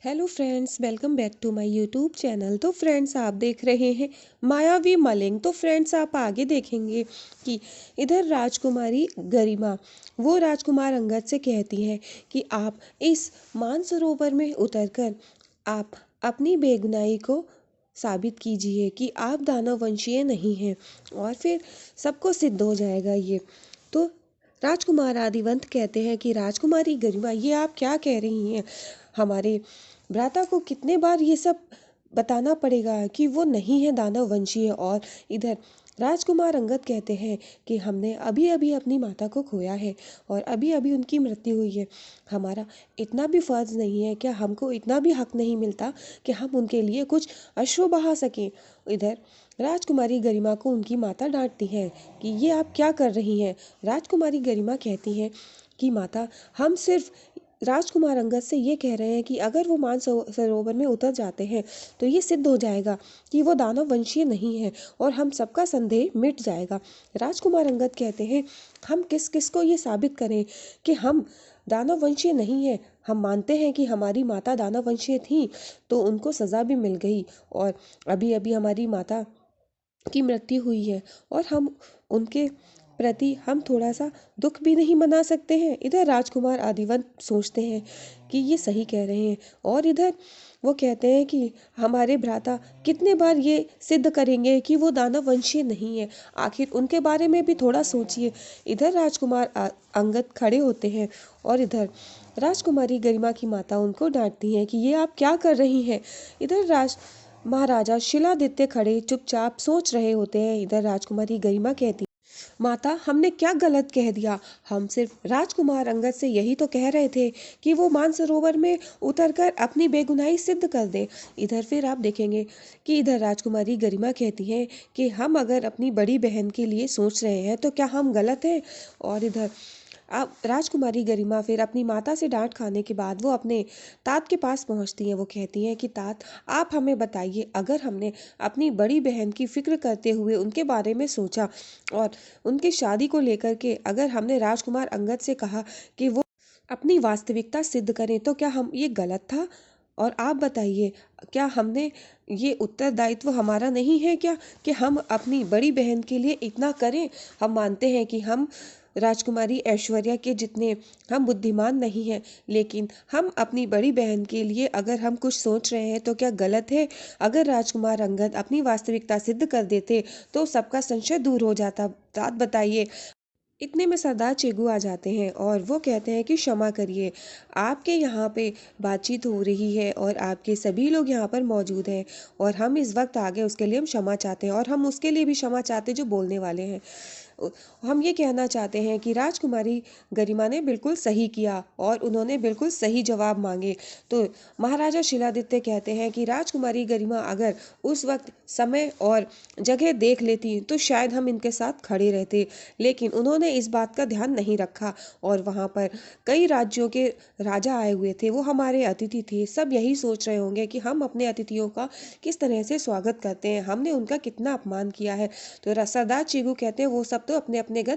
Hello friends, welcome back to my YouTube channel. तो friends, आप देख रहे हैं मायावी मलिंग। तो फ्रेंड्स, आप आगे देखेंगे कि इधर राजकुमारी गरिमा वो राजकुमार अंगद से कहती हैं कि आप इस मानसरोवर में उतरकर आप अपनी बेगुनाही को साबित कीजिए कि आप दानव वंशीय नहीं हैं, और फिर सबको सिद्ध हो जाएगा ये। तो राजकुमार आदिवंत कहते हैं कि राजकुमारी गरिमा, ये आप क्या कह रही हैं? हमारे भ्राता को कितने बार ये सब बताना पड़ेगा कि वो नहीं है दानव वंशीय। और इधर राजकुमार अंगद कहते हैं कि हमने अभी अभी अपनी माता को खोया है और अभी अभी उनकी मृत्यु हुई है। हमारा इतना भी फर्ज नहीं है, क्या हमको इतना भी हक नहीं मिलता कि हम उनके लिए कुछ अश्रु बहा सकें? इधर राजकुमारी गरिमा को उनकी माता डांटती हैं कि ये आप क्या कर रही हैं। राजकुमारी गरिमा कहती हैं कि माता, हम सिर्फ राजकुमार अंगद से ये कह रहे हैं कि अगर वो सरोवर में उतर जाते हैं तो ये सिद्ध हो जाएगा कि वो दानव वंशीय नहीं है और हम सबका संदेह मिट जाएगा। राजकुमार अंगद कहते हैं, हम किस किस को ये साबित करें कि हम दानव वंशीय नहीं है। हम मानते हैं कि हमारी माता दानव वंशीय थी तो उनको सज़ा भी मिल गई, और अभी अभी हमारी माता की मृत्यु हुई है और हम उनके प्रति हम थोड़ा सा दुख भी नहीं मना सकते हैं। इधर राजकुमार आदिवंत सोचते हैं कि ये सही कह रहे हैं, और इधर वो कहते हैं कि हमारे भ्राता कितने बार ये सिद्ध करेंगे कि वो दानव वंशीय नहीं है। आखिर उनके बारे में भी थोड़ा सोचिए। इधर राजकुमार अंगद खड़े होते हैं और इधर राजकुमारी गरिमा की माता उनको डांटती हैं कि ये आप क्या कर रही हैं। इधर महाराजा शिलादित्य खड़े चुपचाप सोच रहे होते हैं। इधर राजकुमारी गरिमा कहती, माता, हमने क्या गलत कह दिया? हम सिर्फ राजकुमार अंगद से यही तो कह रहे थे कि वो मानसरोवर में उतरकर अपनी बेगुनाही सिद्ध कर दे। इधर फिर आप देखेंगे कि इधर राजकुमारी गरिमा कहती हैं कि हम अगर अपनी बड़ी बहन के लिए सोच रहे हैं तो क्या हम गलत हैं? और इधर अब राजकुमारी गरिमा फिर अपनी माता से डांट खाने के बाद वो अपने तात के पास पहुंचती हैं। वो कहती हैं कि तात, आप हमें बताइए, अगर हमने अपनी बड़ी बहन की फिक्र करते हुए उनके बारे में सोचा और उनकी शादी को लेकर के अगर हमने राजकुमार अंगद से कहा कि वो अपनी वास्तविकता सिद्ध करें, तो क्या हम ये गलत था? और आप बताइए, क्या हमने ये उत्तरदायित्व हमारा नहीं है क्या कि हम अपनी बड़ी बहन के लिए इतना करें? हम मानते हैं कि हम राजकुमारी ऐश्वर्या के जितने हम बुद्धिमान नहीं हैं, लेकिन हम अपनी बड़ी बहन के लिए अगर हम कुछ सोच रहे हैं तो क्या गलत है? अगर राजकुमार अंगद अपनी वास्तविकता सिद्ध कर देते तो सबका संशय दूर हो जाता। बात बताइए। इतने में सरदार चेगू आ जाते हैं और वो कहते हैं कि क्षमा करिए, आपके यहाँ पे बातचीत हो रही है और आपके सभी लोग यहाँ पर मौजूद हैं, और हम इस वक्त आ गए, उसके लिए हम क्षमा चाहते हैं, और हम उसके लिए भी क्षमा चाहते हैं जो बोलने वाले हैं। हम ये कहना चाहते हैं कि राजकुमारी गरिमा ने बिल्कुल सही किया और उन्होंने बिल्कुल सही जवाब मांगे। तो महाराजा शिलादित्य कहते हैं कि राजकुमारी गरिमा अगर उस वक्त समय और जगह देख लेती तो शायद हम इनके साथ खड़े रहते, लेकिन उन्होंने इस बात का ध्यान नहीं रखा, और वहाँ पर कई राज्यों के राजा आए हुए थे, वो हमारे अतिथि थे। सब यही सोच रहे होंगे कि हम अपने अतिथियों का किस तरह से स्वागत करते हैं, हमने उनका कितना अपमान किया है। तो सरदार चीगू कहते हैं वो सब तो अपने अपने घर